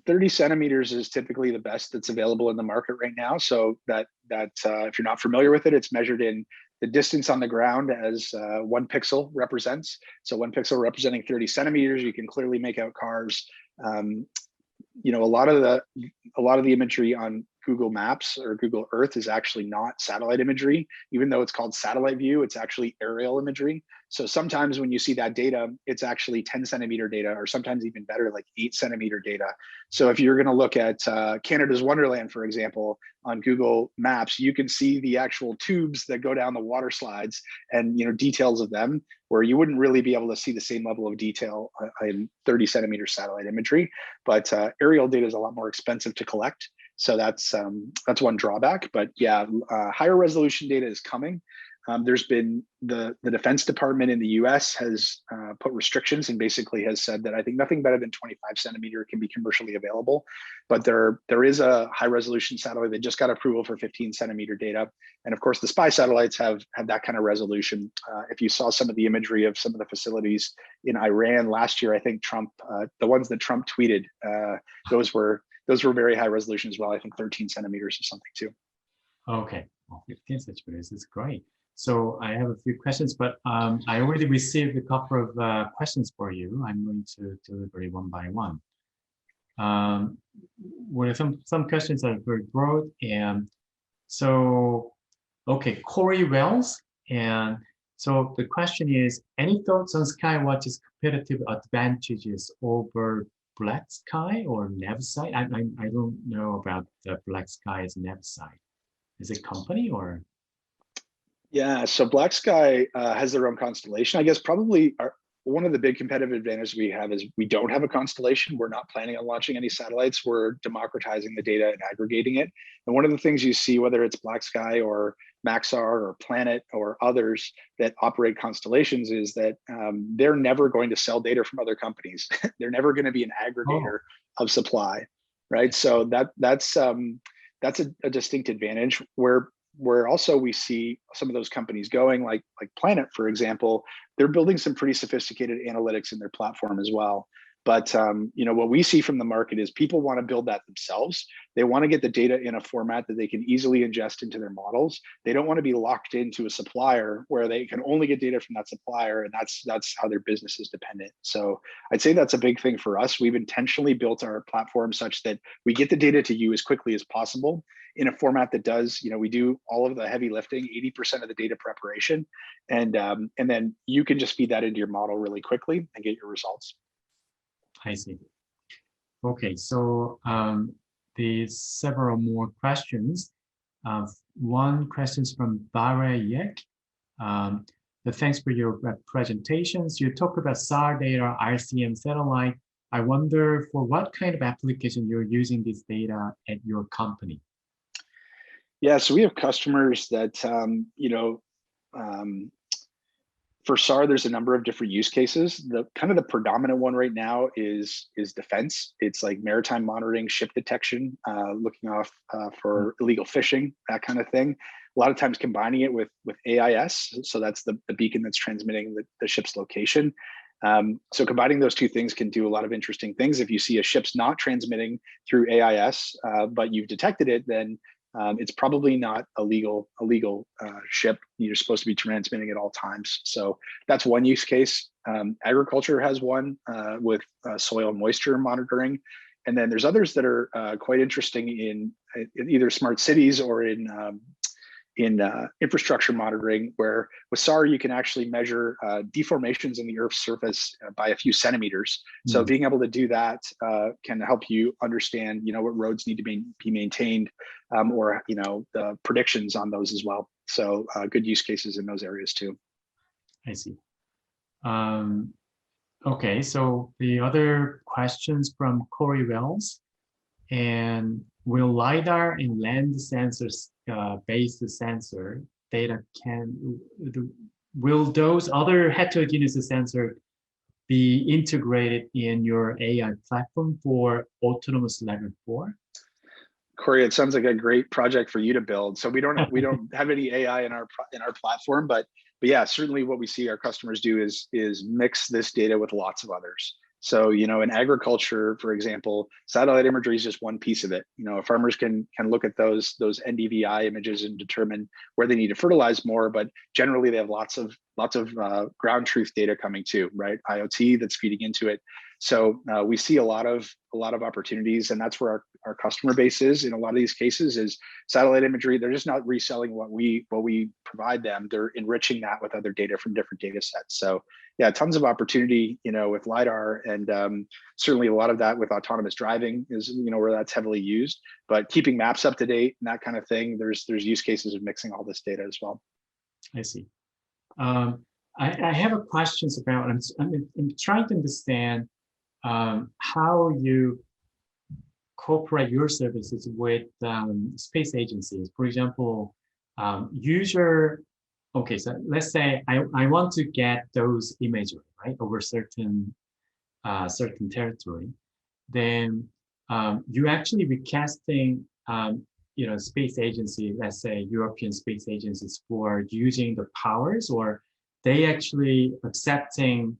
30 centimeters is typically the best that's available in the market right now. So that if you're not familiar with it, it's measured in the distance on the ground as 1 pixel represents. So 1 pixel representing 30 centimeters, you can clearly make out cars. A lot of the imagery on Google Maps or Google Earth is actually not satellite imagery. Even though it's called satellite view, it's actually aerial imagery. So sometimes when you see that data, it's actually 10 centimeter data, or sometimes even better, like 8 centimeter data. So if you're going to look at Canada's Wonderland, for example, on Google Maps, you can see the actual tubes that go down the water slides and details of them, where you wouldn't really be able to see the same level of detail in 30 centimeter satellite imagery. But aerial data is a lot more expensive to collect. So that's one drawback. But yeah, higher resolution data is coming. There's been the Defense Department in the US has put restrictions and basically has said that I think nothing better than 25 centimeter can be commercially available. But there is a high resolution satellite that just got approval for 15 centimeter data. And of course, the spy satellites have that kind of resolution. If you saw some of the imagery of some of the facilities in Iran last year, I think Trump, the ones that Trump tweeted, those were very high resolution as well. I think 13 centimeters or something too. Okay, well, 15 centimeters is great. So I have a few questions, but I already received a couple of questions for you. I'm going to deliver it one by one. Well, some questions are very broad, and so okay, Corey Wells, and so the question is: any thoughts on Skywatch's competitive advantages over Black Sky or Navsite? I don't know about the Black Sky as Navsite. Is it company or? Yeah, so Black Sky has their own constellation. I guess probably one of the big competitive advantages we have is we don't have a constellation. We're not planning on launching any satellites. We're democratizing the data and aggregating it. And one of the things you see, whether it's Black Sky or Maxar or Planet or others that operate constellations, is that they're never going to sell data from other companies. They're never going to be an aggregator of supply, right? So that's a distinct advantage where also we see some of those companies going, like Planet, for example. They're building some pretty sophisticated analytics in their platform as well. But what we see from the market is people want to build that themselves. They want to get the data in a format that they can easily ingest into their models. They don't want to be locked into a supplier where they can only get data from that supplier, and that's how their business is dependent. So I'd say that's a big thing for us. We've intentionally built our platform such that we get the data to you as quickly as possible in a format that does, we do all of the heavy lifting, 80% of the data preparation, and then you can just feed that into your model really quickly and get your results. I see. Okay, so there's several more questions. One question is from Bara Yek. Thanks for your presentations. You talk about SAR data, RCM satellite. I wonder for what kind of application you're using this data at your company? Yeah, so we have customers that, for SAR, there's a number of different use cases. The kind of the predominant one right now is defense. It's like maritime monitoring, ship detection, looking off for illegal fishing, that kind of thing. A lot of times combining it with AIS, so that's the beacon that's transmitting the ship's location. So combining those two things can do a lot of interesting things. If you see a ship's not transmitting through AIS, but you've detected it, then it's probably not a legal ship. You're supposed to be transmitting at all times. So that's one use case. Agriculture has one with soil moisture monitoring. And then there's others that are quite interesting in either smart cities or in infrastructure monitoring, where with SAR, you can actually measure deformations in the Earth's surface by a few centimeters. So being able to do that can help you understand, what roads need to be maintained, or, the predictions on those as well. So good use cases in those areas too. I see. Okay, so the other questions from Corey Wells. And will LiDAR and land sensors based sensor data will those other heterogeneous sensors be integrated in your AI platform for autonomous level 4? Corey, it sounds like a great project for you to build. So we don't have any AI in our platform, but yeah, certainly what we see our customers do is mix this data with lots of others. So, in agriculture, for example, satellite imagery is just one piece of it. Farmers can look at those NDVI images and determine where they need to fertilize more, but generally they have lots of ground truth data coming too, right? IoT that's feeding into it. So we see a lot of opportunities, and that's where our customer base is in a lot of these cases is satellite imagery. They're just not reselling what we provide them. They're enriching that with other data from different data sets. So yeah, tons of opportunity, with LiDAR, and certainly a lot of that with autonomous driving is, where that's heavily used, but keeping maps up to date and that kind of thing, there's use cases of mixing all this data as well. I see. I have a questions about, I'm trying to understand how you cooperate your services with space agencies. For example, okay, so let's say I want to get those imagery, right, over certain territory. Then you actually requesting, space agency, let's say European space agencies, for using the powers, or they actually accepting,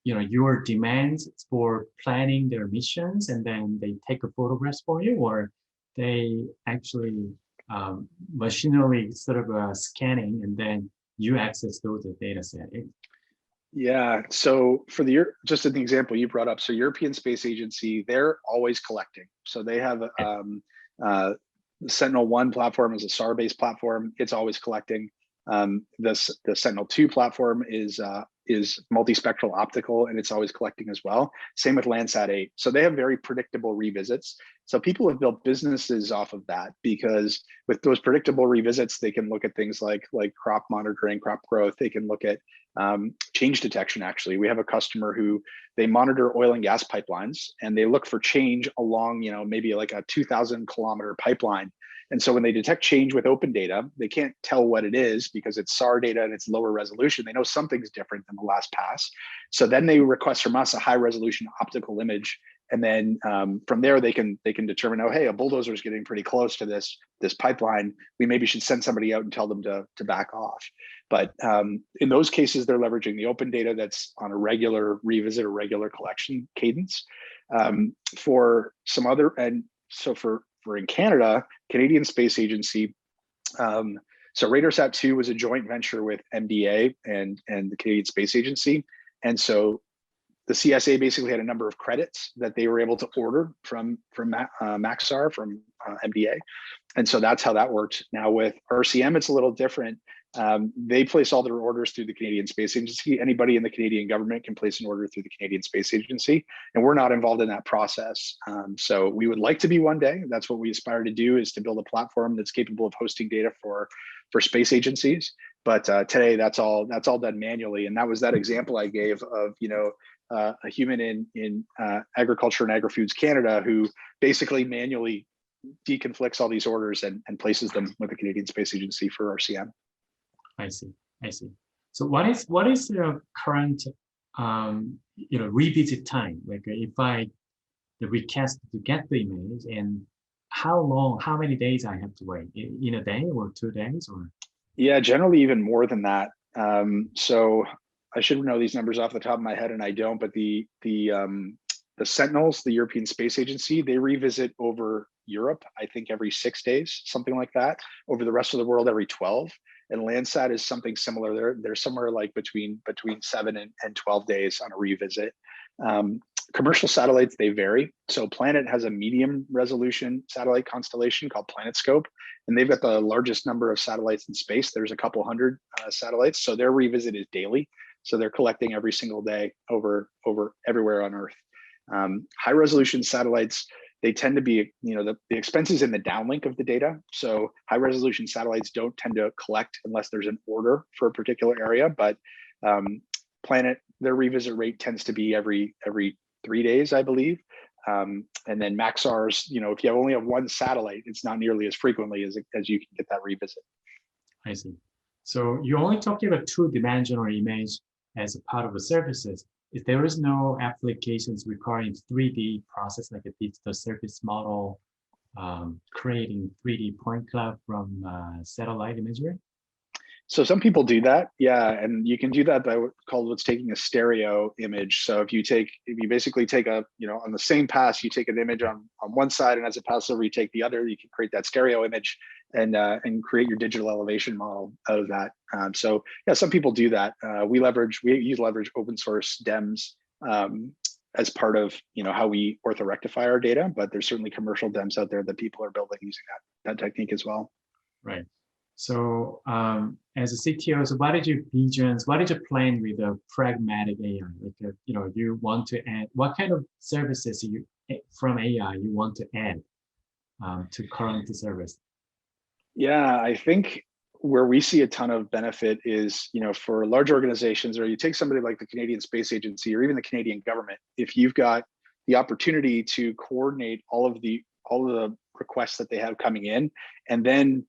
your demands for planning their missions, and then they take a photographs for you, or they actually machinery sort of scanning, and then you access those data set. Yeah, so for just an example you brought up, so European Space Agency, they're always collecting. So they have the Sentinel-1 platform is a SAR-based platform. It's always collecting. The Sentinel-2 platform is multispectral optical, and it's always collecting as well. Same with Landsat 8. So they have very predictable revisits. So people have built businesses off of that, because with those predictable revisits, they can look at things like crop monitoring, crop growth. They can look at change detection. Actually, we have a customer who they monitor oil and gas pipelines, and they look for change along, maybe like a 2,000 kilometer pipeline. And so when they detect change with open data, they can't tell what it is because it's SAR data and it's lower resolution. They know something's different than the last pass. So then they request from us a high resolution optical image. And then from there, they can determine, oh, hey, a bulldozer is getting pretty close to this pipeline. We maybe should send somebody out and tell them to back off. But in those cases, they're leveraging the open data that's on a regular revisit or regular collection cadence. For some other, and so for in Canada, Canadian Space Agency, so RadarSat 2 was a joint venture with MDA and the Canadian Space Agency. And so the CSA basically had a number of credits that they were able to order from Maxar, from MDA. And so that's how that worked. Now with RCM, it's a little different. They place all their orders through the Canadian Space Agency. Anybody in the Canadian government can place an order through the Canadian Space Agency, and we're not involved in that process. So we would like to be one day. That's what we aspire to do, is to build a platform that's capable of hosting data for space agencies. But today, that's all done manually. And that was that example I gave of, a human in Agriculture and Agri-Foods Canada who basically manually deconflicts all these orders and places them with the Canadian Space Agency for RCM. I see. So what is the current revisit time? Like if the request to get the image, and how many days I have to wait? In a day or 2 days or? Yeah, generally even more than that. So I should know these numbers off the top of my head, and I don't. But the Sentinels, the European Space Agency, they revisit over Europe, I think every 6 days, something like that. Over the rest of the world, every 12. And Landsat is something similar. They're somewhere like between 7 and 12 days on a revisit. Commercial satellites, they vary. So Planet has a medium resolution satellite constellation called PlanetScope, and they've got the largest number of satellites in space. There's a couple hundred satellites, so their revisit is daily. So they're collecting every single day over everywhere on Earth. High resolution satellites, they tend to be, the expenses in the downlink of the data. So high resolution satellites don't tend to collect unless there's an order for a particular area. But Planet, their revisit rate tends to be every 3 days, I believe. And then Maxar's, if you only have one satellite, it's not nearly as frequently as you can get that revisit. I see. So you're only talking about two-dimensional image as a part of the services. If there is no applications requiring 3D process, like a digital surface model, creating 3D point cloud from satellite imagery? So some people do that, yeah, and you can do that by what's taking a stereo image. So if you basically take on the same pass, you take an image on one side, and as it passes over, you take the other. You can create that stereo image and create your digital elevation model out of that. So yeah, some people do that. We use open source DEMS as part of how we orthorectify our data, but there's certainly commercial DEMS out there that people are building using that technique as well. Right. So as a CTO, so what is your visions? What is your plan with a pragmatic AI? Like, you want to add, what kind of services from AI you want to add to current service? Yeah, I think where we see a ton of benefit is, for large organizations, or you take somebody like the Canadian Space Agency or even the Canadian government, if you've got the opportunity to coordinate all of the requests that they have coming in, and then,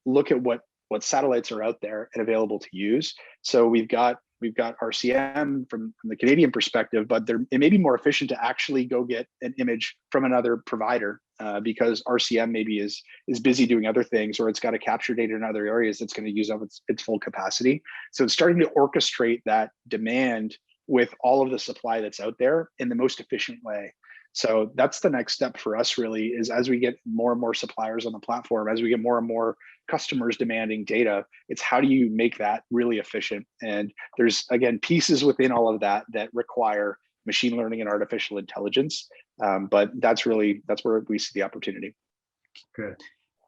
look at what satellites are out there and available to use. So we've got RCM from the Canadian perspective, but it may be more efficient to actually go get an image from another provider because RCM maybe is busy doing other things, or it's got to capture data in other areas that's going to use up its full capacity. So it's starting to orchestrate that demand with all of the supply that's out there in the most efficient way. So that's the next step for us, really, is as we get more and more suppliers on the platform, as we get more and more customers demanding data, it's how do you make that really efficient? And there's, again, pieces within all of that require machine learning and artificial intelligence. But that's where we see the opportunity. Good.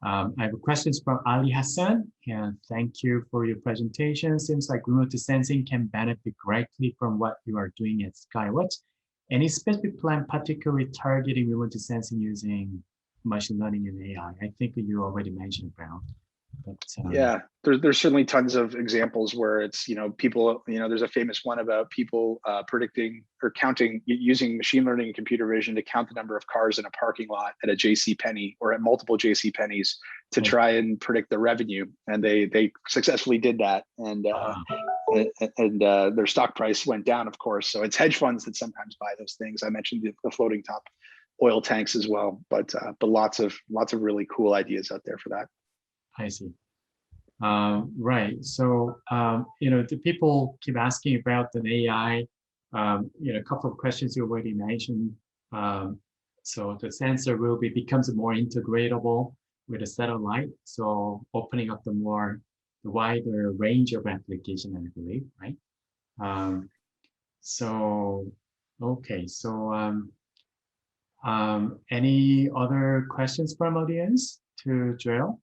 I have questions from Ali Hassan, and thank you for your presentation. Seems like remote sensing can benefit greatly from what you are doing at Skywatch. Any specific plan particularly targeting remote sensing using machine learning and AI? I think you already mentioned about. But, yeah, there's certainly tons of examples where it's, people, there's a famous one about people predicting or counting, using machine learning and computer vision to count the number of cars in a parking lot at a JCPenney or at multiple JCPenney's to try and predict the revenue. And they successfully did that. And their stock price went down, of course. So it's hedge funds that sometimes buy those things. I mentioned the floating top oil tanks as well, but lots of really cool ideas out there for that. I see. Right. So, the people keep asking about the AI. A couple of questions you already mentioned. So the sensor becomes more integratable with a satellite. So opening up the wider range of application, I believe, right? Okay. So, any other questions from audience to Joel?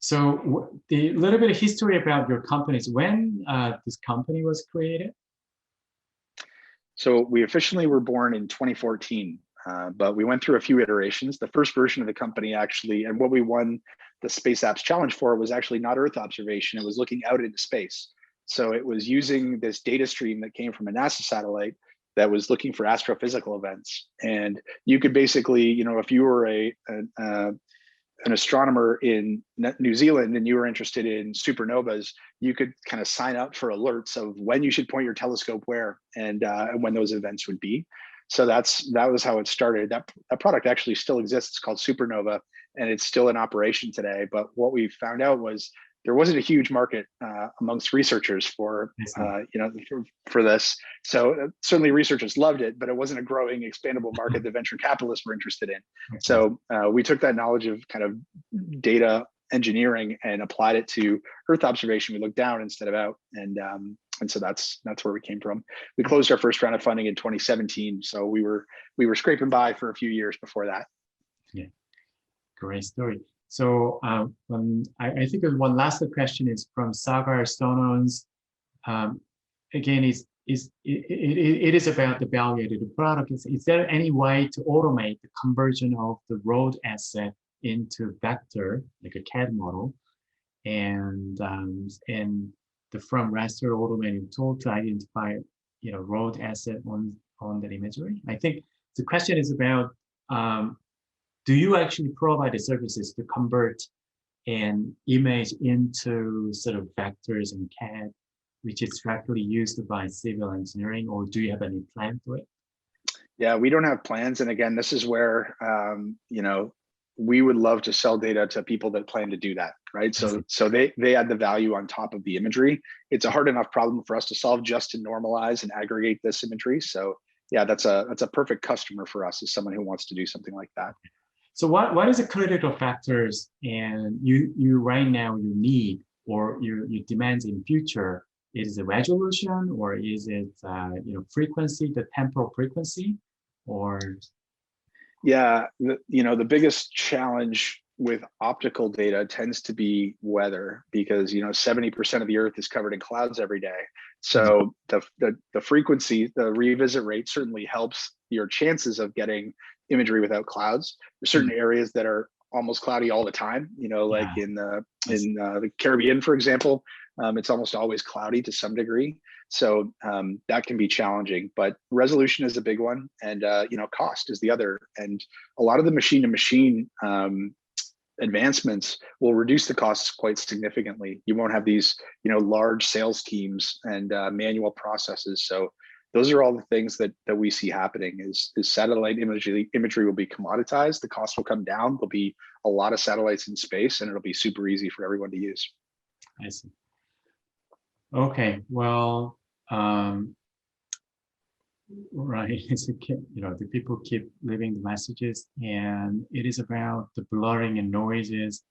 So the little bit of history about your companies, when this company was created? So we officially were born in 2014, but we went through a few iterations. The first version of the company actually, and what we won the Space Apps Challenge for, was actually not Earth observation. It was looking out into space. So it was using this data stream that came from a NASA satellite that was looking for astrophysical events. And you could basically, if you were an astronomer in New Zealand and you were interested in supernovas, you could kind of sign up for alerts of when you should point your telescope where and when those events would be. So that was how it started. That product actually still exists. It's called Supernova, and it's still in operation today. But what we found out was there wasn't a huge market amongst researchers for for this. So certainly researchers loved it, but it wasn't a growing, expandable market that venture capitalists were interested in. So we took that knowledge of kind of data engineering and applied it to Earth observation. We looked down instead of out, and so that's where we came from. We closed our first round of funding in 2017, so we were scraping by for a few years before that. Yeah, great story. So I think one last question is from Sagar Stonons. Again, it is about the value-added product. Is there any way to automate the conversion of the road asset into vector, like a CAD model, and the from raster automating tool to identify road asset on that imagery? I think the question is about do you actually provide the services to convert an image into sort of vectors and CAD, which is directly used by civil engineering, or do you have any plan for it? Yeah, we don't have plans. And again, this is where, we would love to sell data to people that plan to do that, right? So they add the value on top of the imagery. It's a hard enough problem for us to solve just to normalize and aggregate this imagery. So yeah, that's a perfect customer for us, as someone who wants to do something like that. So what is the critical factors and you right now you need or your demands in future? Is it resolution, or is it frequency, the temporal frequency, or? Yeah, the biggest challenge with optical data tends to be weather, because 70% of the Earth is covered in clouds every day. So the frequency, the revisit rate certainly helps your chances of getting imagery without clouds. There's certain areas that are almost cloudy all the time. Like in the Caribbean, for example, it's almost always cloudy to some degree. So that can be challenging, but resolution is a big one, and cost is the other. And a lot of the machine-to-machine advancements will reduce the costs quite significantly. You won't have these large sales teams and manual processes. So those are all the things that we see happening. Is satellite imagery will be commoditized. The cost will come down. There'll be a lot of satellites in space, and it'll be super easy for everyone to use. I see. Okay, well, right. The people keep leaving the messages, and it is about the blurring and noises,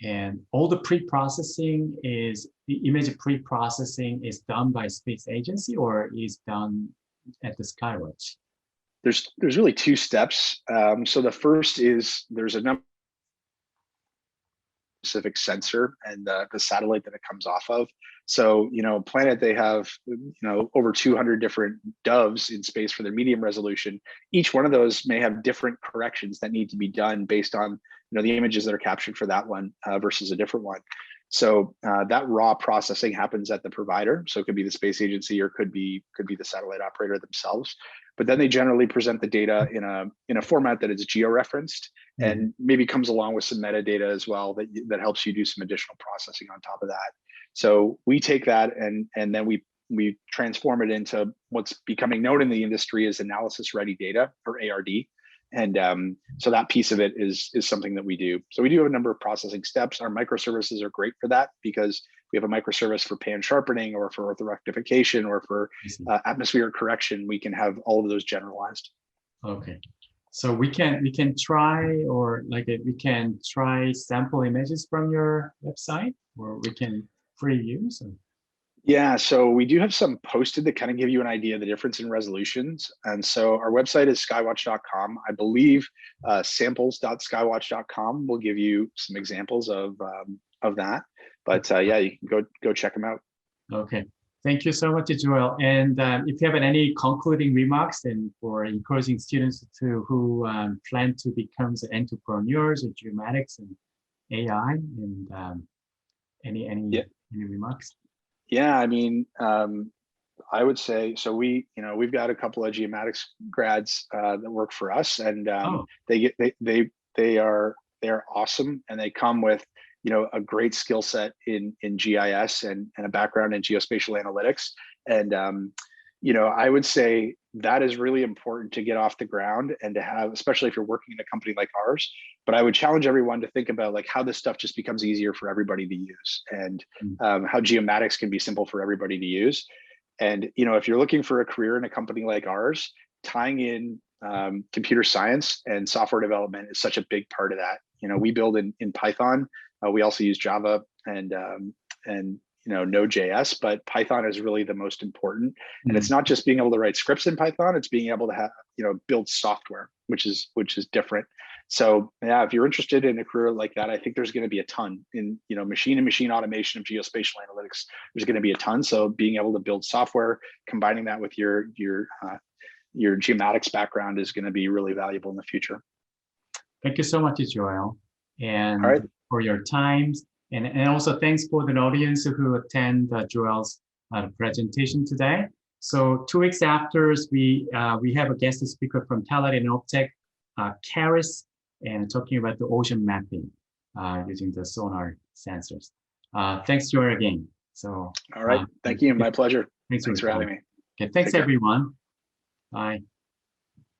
and all the pre-processing the image pre-processing is done by space agency or is done at the Skywatch? There's really two steps. So the first is there's a number specific sensor and the satellite that it comes off of. So, Planet, they have, over 200 different doves in space for their medium resolution. Each one of those may have different corrections that need to be done based on, the images that are captured for that one versus a different one. So that raw processing happens at the provider. So it could be the space agency or could be the satellite operator themselves. But then they generally present the data in a format that is georeferenced and maybe comes along with some metadata as well that helps you do some additional processing on top of that. So we take that and then we transform it into what's becoming known in the industry as analysis ready data, or ARD. And so that piece of it is something that we do. So we do have a number of processing steps. Our microservices are great for that, because we have a microservice for pan sharpening or for ortho rectification or for atmospheric correction. We can have all of those generalized. Okay. So we can try, or we can try sample images from your website, or we can free use. Yeah, so we do have some posted that kind of give you an idea of the difference in resolutions. And so our website is skywatch.com. I believe samples.skywatch.com will give you some examples of of that. But yeah, you can go check them out. Okay. Thank you so much, Joel. And if you have any concluding remarks, and for encouraging students who plan to become the entrepreneurs of geomatics and AI, and any remarks? Yeah, I mean, I would say so. We've got a couple of geomatics grads that work for us, and they're awesome, and they come with a great skill set in GIS and a background in geospatial analytics. And I would say that is really important to get off the ground and to have, especially if you're working in a company like ours. But I would challenge everyone to think about like how this stuff just becomes easier for everybody to use, and how geomatics can be simple for everybody to use. And if you're looking for a career in a company like ours, tying in computer science and software development is such a big part of that. We build in Python. We also use Java and Node.js, but Python is really the most important. And it's not just being able to write scripts in Python; it's being able to have build software, which is different. So yeah, if you're interested in a career like that, I think there's going to be a ton in machine automation of geospatial analytics. There's going to be a ton. So being able to build software, combining that with your geomatics background is going to be really valuable in the future. Thank you so much, Joel, and for your time, and also thanks for the audience who attend Joel's presentation today. So 2 weeks after, we have a guest speaker from Talent and Optech, Karis, and talking about the ocean mapping using the sonar sensors. Thanks, Joel, again. So all right, thank you, my pleasure. Thanks for having me. Okay, thanks everyone. Bye.